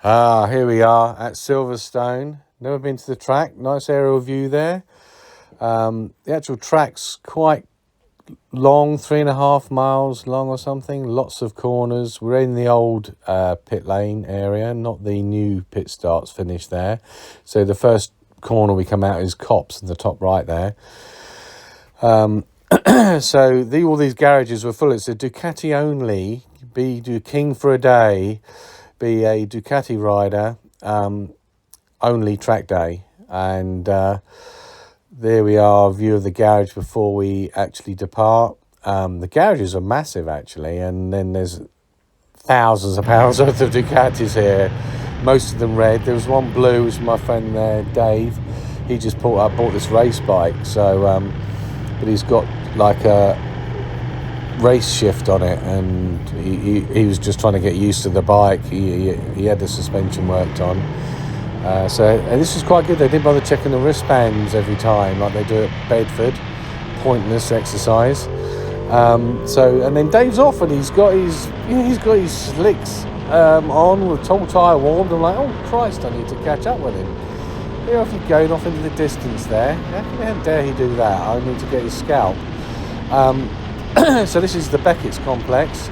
Here we are at Silverstone. Never been to the track. Nice aerial view there. The actual track's quite long, 3.5 miles long or something. Lots of corners. We're in the old pit lane area, not the new pit starts finish there. So the first corner we come out is Cops in the top right there. So all these garages were full. It's a Ducati only, be King for a day, be a Ducati rider, only track day. And there we are, view of the garage before we actually depart. The garages are massive actually, and then there's thousands of pounds worth of Ducatis here, most of them red. There was one blue, which was my friend there, Dave. He just bought this race bike, so but he's got like a race shift on it, and he was just trying to get used to the bike. He had the suspension worked on, and this was quite good. They didn't bother checking the wristbands every time like they do at Bedford. Pointless exercise. And then Dave's off, and he's got his slicks on with tall tyre warmed. I'm like, oh Christ, I need to catch up with him. Here off he's going off into the distance there. How dare he do that? I need to get his scalp. So this is the Beckett's complex,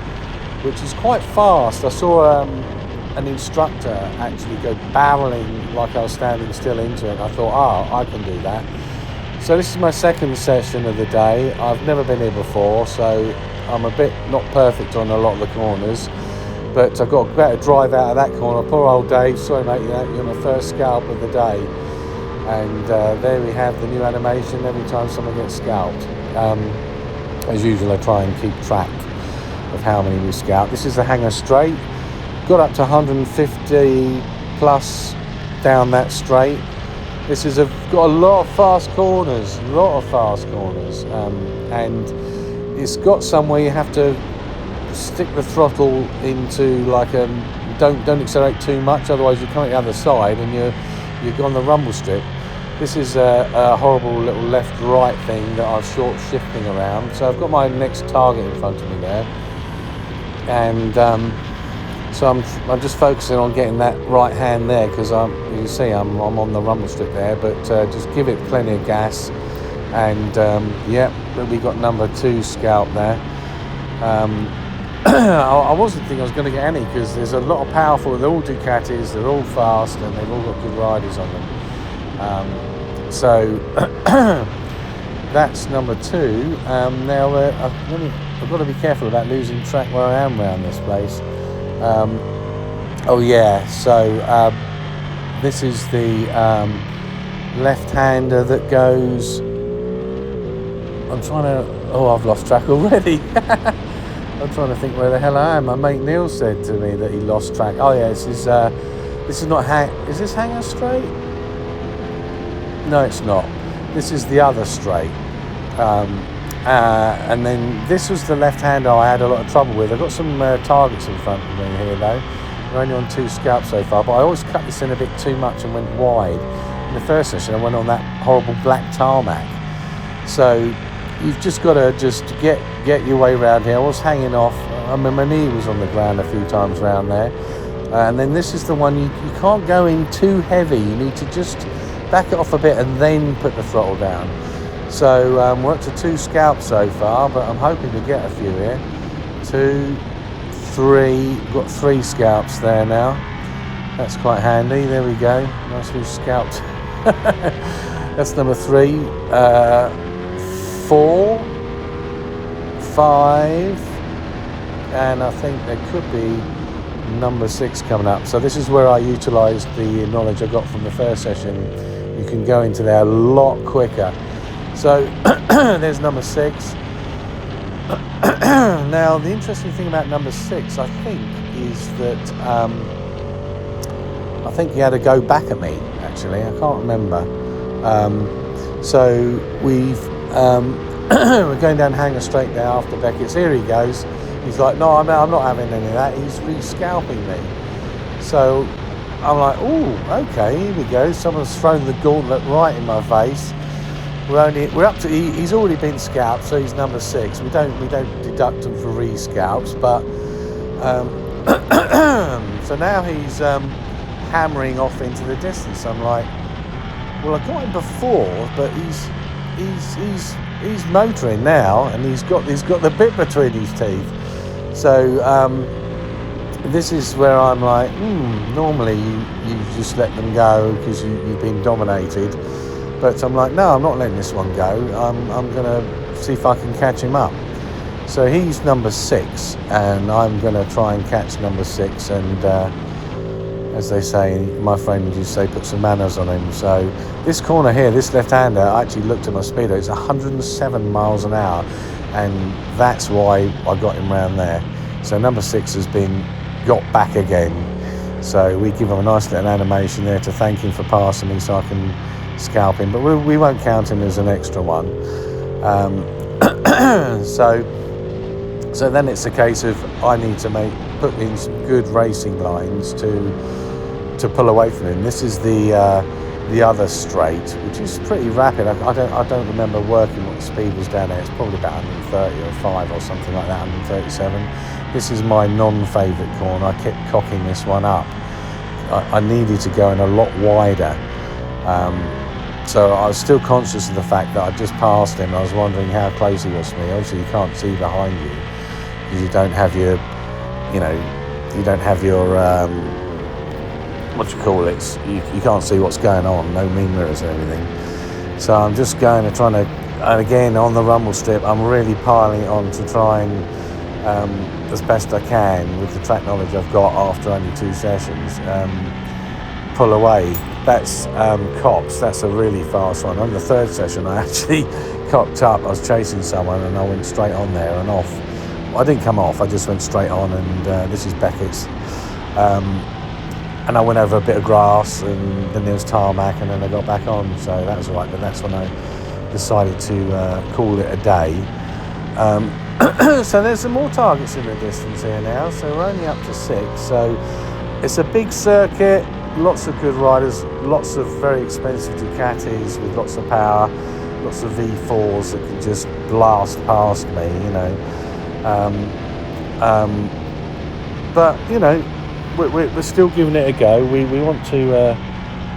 which is quite fast. I saw an instructor actually go barreling like I was standing still into it. I thought, I can do that. So this is my second session of the day. I've never been here before, so I'm a bit not perfect on a lot of the corners, but I've got a better drive out of that corner. Poor old Dave, sorry mate, you're my first scalp of the day. And there we have the new animation every time someone gets scalped. As usual, I try and keep track of how many we scalp. This is the Hanger Straight. Got up to 150 plus down that straight. This is got a lot of fast corners, and it's got somewhere you have to stick the throttle into, like don't accelerate too much, otherwise you come at the other side and you're on the rumble strip. This is a horrible little left-right thing that I'm short shifting around. So I've got my next target in front of me there, and so I'm just focusing on getting that right hand there, because you can see I'm on the rumble strip there, but just give it plenty of gas, and we got number 2 scalp there. I wasn't thinking I was going to get any, because there's a lot of powerful. They're all Ducatis, they're all fast, and they've all got good riders on them. So that's number 2. Now I've got to be careful about losing track where I am around this place. So this is the left-hander that goes. I've lost track already. I'm trying to think where the hell I am. My mate Neil said to me that he lost track. Oh yeah, this is not is this Hanger Straight? No, it's not. This is the other straight. And then this was the left-hander I had a lot of trouble with. I've got some targets in front of me here though. We're only on 2 scalps so far, but I always cut this in a bit too much and went wide. In the first session I went on that horrible black tarmac. So you've just got to get your way around here. I was hanging off. I mean, my knee was on the ground a few times around there. And then this is the one you can't go in too heavy. You need to just back it off a bit and then put the throttle down. So we're up to 2 scalps so far, but I'm hoping to get a few here. 2, 3, got 3 scalps there now. That's quite handy. There we go. Nicely scalped. That's number 3. 4, 5, and I think there could be number 6 coming up. So this is where I utilised the knowledge I got from the first session. You can go into there a lot quicker. So there's number 6. Now the interesting thing about number 6, I think, is that I think he had to go back at me actually. I can't remember. So we're going down Hanger Straight now after Beckett's. Here he goes. He's like, no, I'm not having any of that. He's re-scalping me. So I'm like, oh, okay, here we go. Someone's thrown the gauntlet right in my face. We're up to. He's already been scalped, so he's number 6. We don't deduct him for re-scalps, but so now he's hammering off into the distance. I'm like, well, I got him before, but he's motoring now, and he's got the bit between his teeth. So this is where I'm like, normally you just let them go because you've been dominated. But I'm like, no, I'm not letting this one go. I'm going to see if I can catch him up. So he's number 6, and I'm going to try and catch number 6. And as they say, my friend used to say, put some manners on him. So this corner here, this left-hander, I actually looked at my speedo. It's 107 miles an hour, and that's why I got him round there. So number 6 has been got back again. So we give him a nice little animation there to thank him for passing me, so I can scalp him, but we won't count him as an extra one. So then it's a case of I need to put in some good racing lines to pull away from him. This is the other straight, which is pretty rapid. I don't remember working what the speed was down there. It's probably about 130 or 5 or something like that, 137. This is my non-favourite corner. I kept cocking this one up. I needed to go in a lot wider. So I was still conscious of the fact that I just passed him. I was wondering how close he was to me. Obviously you can't see behind you because you don't have your, what do you call it? You can't see what's going on, no mean mirrors or anything. So I'm just going to trying to, and again on the rumble strip, I'm really piling it on to try and, as best I can with the track knowledge I've got after only 2 sessions, pull away. That's Cops. That's a really fast one. On the 3rd session, I actually cocked up. I was chasing someone, and I went straight on there and off. Well, I didn't come off. I just went straight on, and this is Beckett's. And I went over a bit of grass, and then there was tarmac, and then I got back on. So that was all right. But that's when I decided to call it a day. So there's some more targets in the distance here now. So we're only up to 6. So it's a big circuit. Lots of good riders, lots of very expensive Ducatis with lots of power, lots of V4s that can just blast past me, but we're still giving it a go. We want to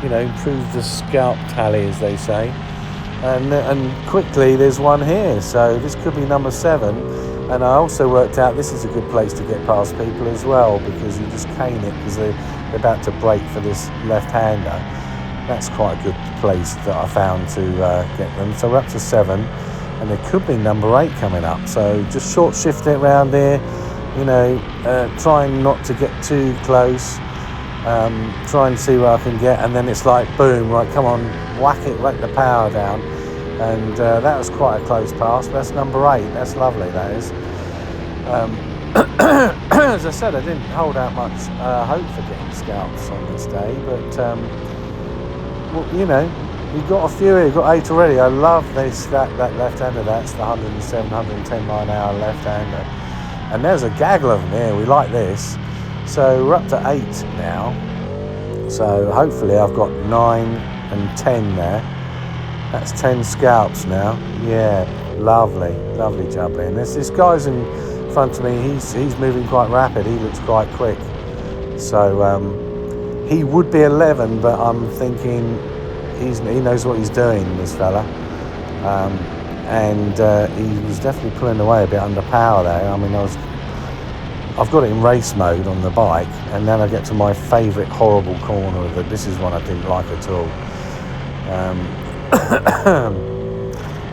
improve the scalp tally, as they say, and quickly there's one here, so this could be number 7. And I also worked out this is a good place to get past people as well, because you just cane it because they're about to brake for this left-hander. That's quite a good place that I found to get them. So we're up to 7, and there could be number 8 coming up. So just short shift it around here, trying not to get too close, try and see where I can get, and then it's like boom, right, come on, whack the power down. And that was quite a close pass. That's number 8. That's lovely, that is. As I said, I didn't hold out much hope for getting scalps on this day, but we've got a few here. We've got 8 already. I love that left-hander. That's the 107, 110 mile an hour left-hander. And there's a gaggle of them here. We like this. So we're up to 8 now. So hopefully I've got 9 and 10 there. That's 10 scalps now. Yeah, lovely jubbly. And this guy's in front of me. He's moving quite rapid. He looks quite quick. So he would be 11, but I'm thinking he knows what he's doing, this fella. And he was definitely pulling away a bit under power there. I mean, I've got it in race mode on the bike, and then I get to my favourite horrible corner of it. This is one I didn't like at all.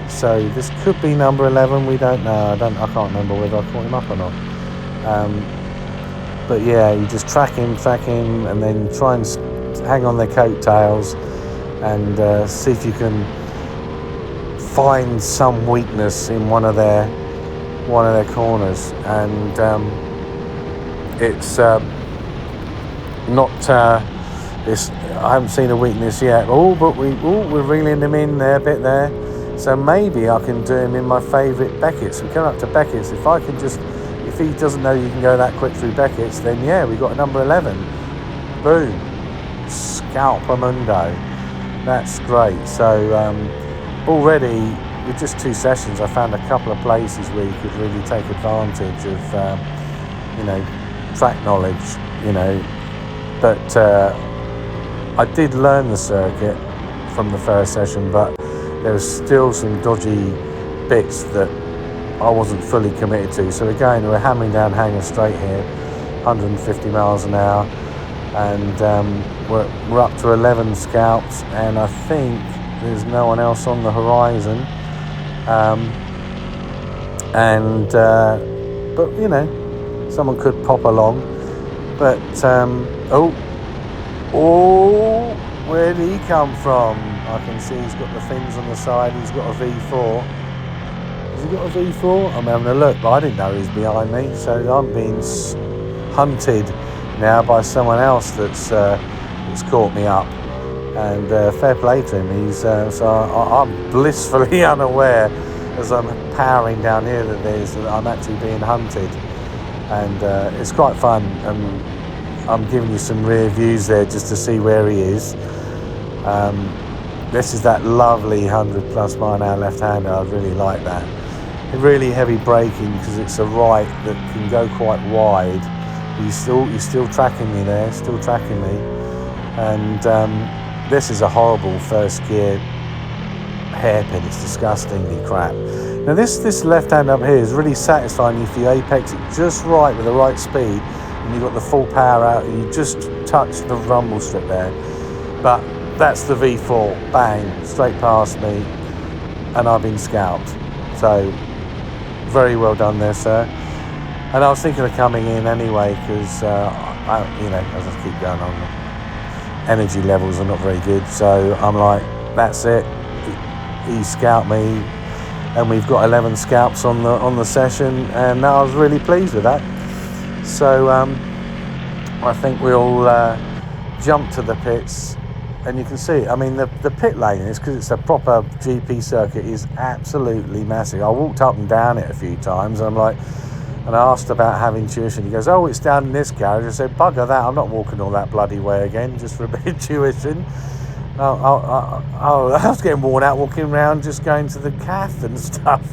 So this could be number 11. We don't know. I can't remember whether I caught him up or not. But yeah, you just track him, and then try and hang on their coattails and see if you can find some weakness in one of their corners. And it's not. I haven't seen a weakness yet. But we're reeling them in there a bit there. So maybe I can do him in my favourite Beckett's. We come up to Beckett's. If he doesn't know you can go that quick through Beckett's, then yeah, we got a number 11. Boom, Scalpamundo. That's great. So already with just 2 sessions, I found a couple of places where you could really take advantage of, track knowledge, But I did learn the circuit from the first session, but there was still some dodgy bits that I wasn't fully committed to. So again, we're hammering down Hanger Straight here, 150 miles an hour, and we're up to 11 scalps, and I think there's no one else on the horizon. But you know, someone could pop along. But where did he come from? I can see he's got the fins on the side. He's got a V4. Has he got a V4? I'm having a look, but I didn't know he was behind me. So I'm being hunted now by someone else that's caught me up. And fair play to him. He's so I'm blissfully unaware as I'm powering down here that I'm actually being hunted, and it's quite fun. I'm giving you some rear views there just to see where he is. This is that lovely 100+ mile an hour left-hander. I really like that. Really heavy braking because it's a right that can go quite wide. He's still tracking me there, still tracking me, and this is a horrible first gear hairpin. It's disgustingly crap. Now this left-hand up here is really satisfying if you apex it just right with the right speed, and you've got the full power out, and you just touch the rumble strip there. But that's the V4, bang, straight past me, and I've been scalped. So very well done there, sir. And I was thinking of coming in anyway because you know, as I keep going on, energy levels are not very good. So I'm like, that's it. He scalped me, and we've got 11 scalps on the session, and I was really pleased with that. So I think we'll jump to the pits, and you can see, I mean, the pit lane is, because it's a proper GP circuit, is absolutely massive. I walked up and down it a few times, and I'm like, and I asked about having tuition. He goes, oh, it's down in this garage. I said, bugger that, I'm not walking all that bloody way again just for a bit of tuition. I was getting worn out walking around just going to the cath and stuff.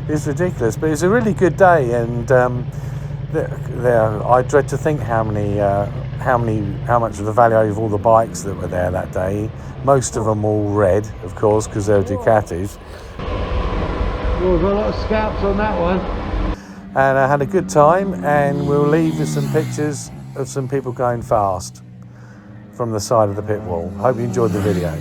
It's ridiculous, but it's a really good day, and I dread to think how much of the value of all the bikes that were there that day. Most of them all red, of course, because they're Ducatis. Well, we've got a lot of scalps on that one. And I had a good time, and we'll leave with some pictures of some people going fast from the side of the pit wall. Hope you enjoyed the video.